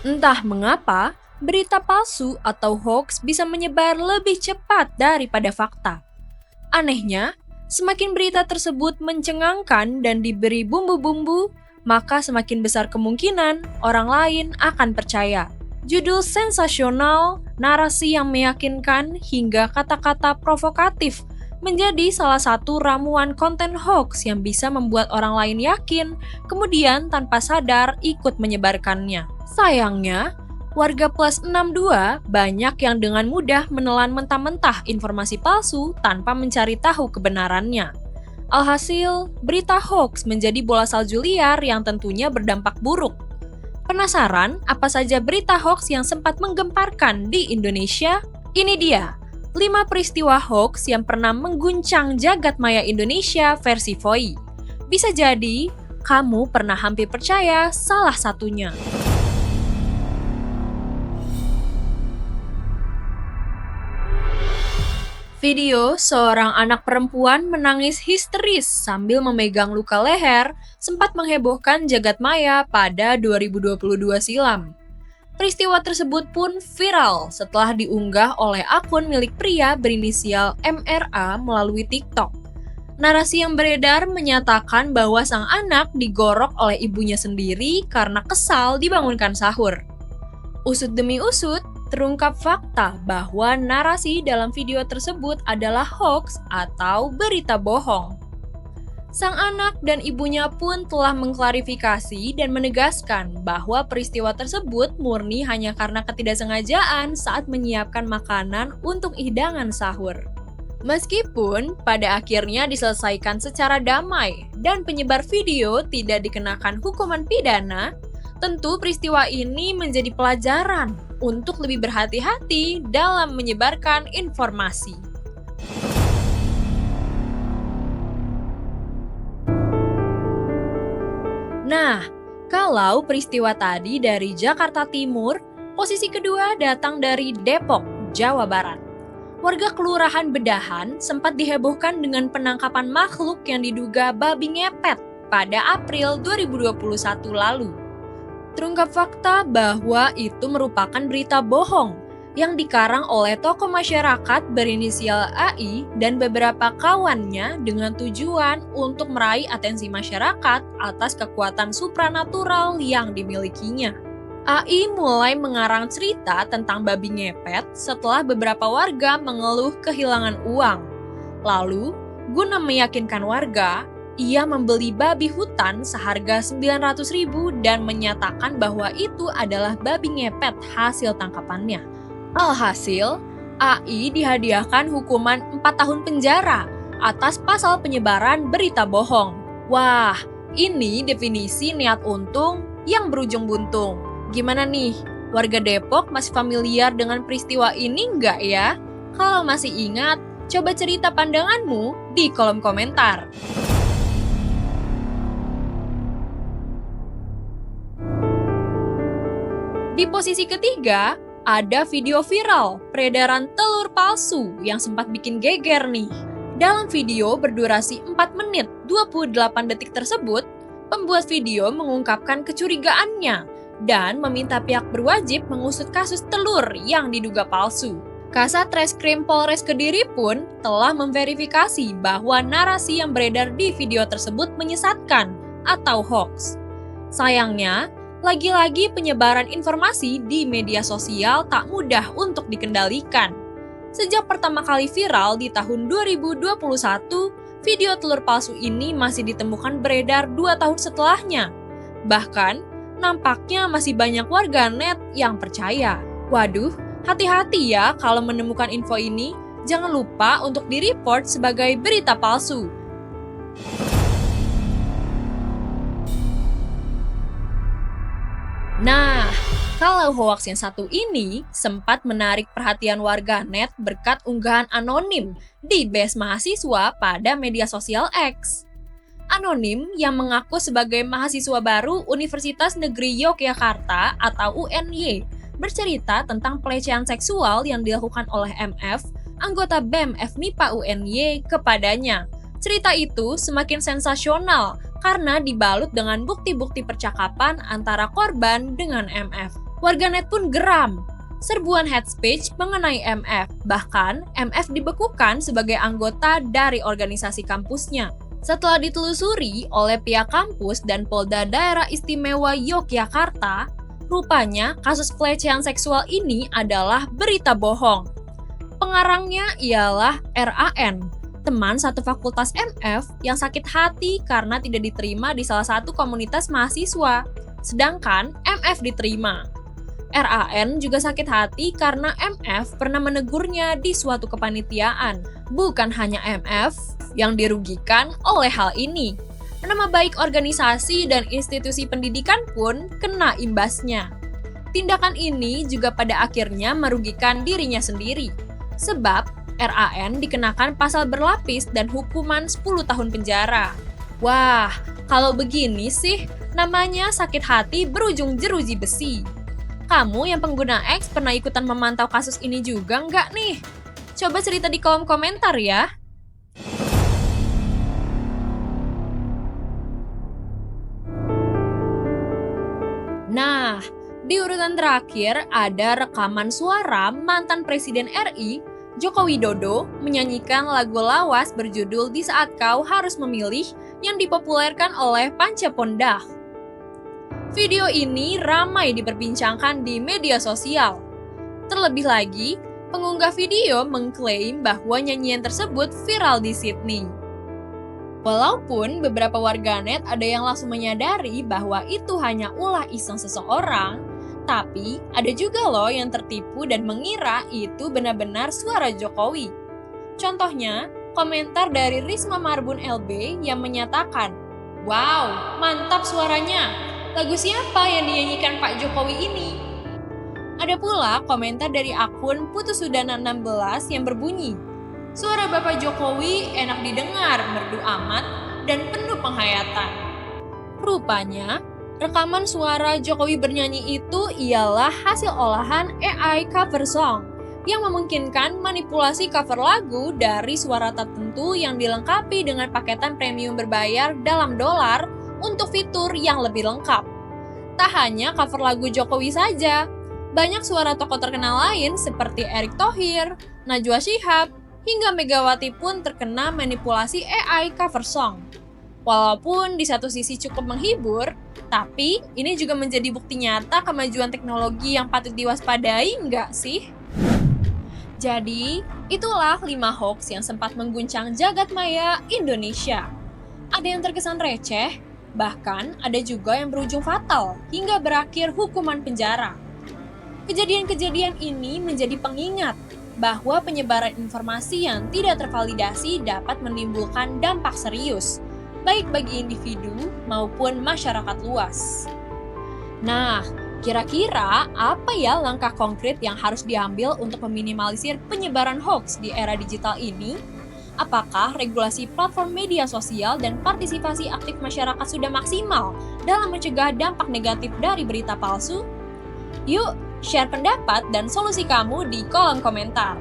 Entah mengapa, berita palsu atau hoax bisa menyebar lebih cepat daripada fakta. Anehnya, semakin berita tersebut mencengangkan dan diberi bumbu-bumbu, maka semakin besar kemungkinan orang lain akan percaya. Judul sensasional, narasi yang meyakinkan, hingga kata-kata provokatif menjadi salah satu ramuan konten hoax yang bisa membuat orang lain yakin, kemudian tanpa sadar ikut menyebarkannya. Sayangnya, warga plus 62 banyak yang dengan mudah menelan mentah-mentah informasi palsu tanpa mencari tahu kebenarannya. Alhasil, berita hoax menjadi bola salju liar yang tentunya berdampak buruk. Penasaran apa saja berita hoax yang sempat menggemparkan di Indonesia? Ini dia, 5 peristiwa hoax yang pernah mengguncang jagat maya Indonesia versi Voi. Bisa jadi, kamu pernah hampir percaya salah satunya. Video seorang anak perempuan menangis histeris sambil memegang luka leher sempat menghebohkan jagat maya pada 2022 silam. Peristiwa tersebut pun viral setelah diunggah oleh akun milik pria berinisial MRA melalui TikTok. Narasi yang beredar menyatakan bahwa sang anak digorok oleh ibunya sendiri karena kesal dibangunkan sahur. Usut demi usut, terungkap fakta bahwa narasi dalam video tersebut adalah hoax atau berita bohong. Sang anak dan ibunya pun telah mengklarifikasi dan menegaskan bahwa peristiwa tersebut murni hanya karena ketidaksengajaan saat menyiapkan makanan untuk hidangan sahur. Meskipun pada akhirnya diselesaikan secara damai dan penyebar video tidak dikenakan hukuman pidana, tentu peristiwa ini menjadi pelajaran untuk lebih berhati-hati dalam menyebarkan informasi. Nah, kalau peristiwa tadi dari Jakarta Timur, posisi kedua datang dari Depok, Jawa Barat. Warga Kelurahan Bedahan sempat dihebohkan dengan penangkapan makhluk yang diduga babi ngepet pada April 2021 lalu. Terungkap fakta bahwa itu merupakan berita bohong yang dikarang oleh tokoh masyarakat berinisial AI dan beberapa kawannya dengan tujuan untuk meraih atensi masyarakat atas kekuatan supranatural yang dimilikinya. AI mulai mengarang cerita tentang babi ngepet setelah beberapa warga mengeluh kehilangan uang. Lalu, guna meyakinkan warga, ia membeli babi hutan seharga 900.000 dan menyatakan bahwa itu adalah babi ngepet hasil tangkapannya. Alhasil, AI dihadiahkan hukuman 4 tahun penjara atas pasal penyebaran berita bohong. Wah, ini definisi niat untung yang berujung buntung. Gimana nih, warga Depok masih familiar dengan peristiwa ini nggak ya? Kalau masih ingat, coba cerita pandanganmu di kolom komentar. Di posisi ketiga, ada video viral peredaran telur palsu yang sempat bikin geger nih. Dalam video berdurasi 4 menit 28 detik tersebut, pembuat video mengungkapkan kecurigaannya dan meminta pihak berwajib mengusut kasus telur yang diduga palsu. Kasat Reskrim Polres Kediri pun telah memverifikasi bahwa narasi yang beredar di video tersebut menyesatkan atau hoax. Sayangnya, lagi-lagi penyebaran informasi di media sosial tak mudah untuk dikendalikan. Sejak pertama kali viral di tahun 2021, video telur palsu ini masih ditemukan beredar 2 tahun setelahnya. Bahkan, nampaknya masih banyak warganet yang percaya. Waduh, hati-hati ya kalau menemukan info ini. Jangan lupa untuk di-report sebagai berita palsu. Nah, kalau hoaks yang satu ini sempat menarik perhatian warganet berkat unggahan anonim di base mahasiswa pada media sosial X. Anonim yang mengaku sebagai mahasiswa baru Universitas Negeri Yogyakarta atau UNY bercerita tentang pelecehan seksual yang dilakukan oleh MF anggota BEM FMIPA UNY kepadanya. Cerita itu semakin sensasional karena dibalut dengan bukti-bukti percakapan antara korban dengan MF. Warganet pun geram. Serbuan hate speech mengenai MF, bahkan MF dibekukan sebagai anggota dari organisasi kampusnya. Setelah ditelusuri oleh pihak kampus dan Polda Daerah Istimewa Yogyakarta, rupanya kasus pelecehan seksual ini adalah berita bohong. Pengarangnya ialah RAN, teman satu fakultas MF yang sakit hati karena tidak diterima di salah satu komunitas mahasiswa, sedangkan MF diterima. RAN juga sakit hati karena MF pernah menegurnya di suatu kepanitiaan. Bukan hanya MF yang dirugikan oleh hal ini. Nama baik organisasi dan institusi pendidikan pun kena imbasnya. Tindakan ini juga pada akhirnya merugikan dirinya sendiri. Sebab RAN dikenakan pasal berlapis dan hukuman 10 tahun penjara. Wah, kalau begini sih namanya sakit hati berujung jeruji besi. Kamu yang pengguna X pernah ikutan memantau kasus ini juga nggak nih? Coba cerita di kolom komentar ya. Nah, di urutan terakhir ada rekaman suara mantan Presiden RI, Joko Widodo, menyanyikan lagu lawas berjudul Di Saat Kau Harus Memilih yang dipopulerkan oleh Panca Pondah. Video ini ramai diperbincangkan di media sosial. Terlebih lagi, pengunggah video mengklaim bahwa nyanyian tersebut viral di Sydney. Walaupun beberapa warganet ada yang langsung menyadari bahwa itu hanya ulah iseng seseorang, tapi ada juga loh yang tertipu dan mengira itu benar-benar suara Jokowi. Contohnya, komentar dari Risma Marbun LB yang menyatakan, "Wow, mantap suaranya! Lagu siapa yang dinyanyikan Pak Jokowi ini?" Ada pula komentar dari akun Putusudana 16 yang berbunyi, "Suara Bapak Jokowi enak didengar, merdu amat, dan penuh penghayatan." Rupanya, rekaman suara Jokowi bernyanyi itu ialah hasil olahan AI cover song yang memungkinkan manipulasi cover lagu dari suara tertentu yang dilengkapi dengan paketan premium berbayar dalam dolar untuk fitur yang lebih lengkap. Tak hanya cover lagu Jokowi saja, banyak suara tokoh terkenal lain seperti Erick Thohir, Najwa Shihab, hingga Megawati pun terkena manipulasi AI cover song. Walaupun di satu sisi cukup menghibur, tapi ini juga menjadi bukti nyata kemajuan teknologi yang patut diwaspadai nggak sih? Jadi, itulah 5 hoax yang sempat mengguncang jagat maya Indonesia. Ada yang terkesan receh, bahkan ada juga yang berujung fatal hingga berakhir hukuman penjara. Kejadian-kejadian ini menjadi pengingat bahwa penyebaran informasi yang tidak tervalidasi dapat menimbulkan dampak serius, baik bagi individu maupun masyarakat luas. Nah, kira-kira apa ya langkah konkret yang harus diambil untuk meminimalisir penyebaran hoax di era digital ini? Apakah regulasi platform media sosial dan partisipasi aktif masyarakat sudah maksimal dalam mencegah dampak negatif dari berita palsu? Yuk, share pendapat dan solusi kamu di kolom komentar.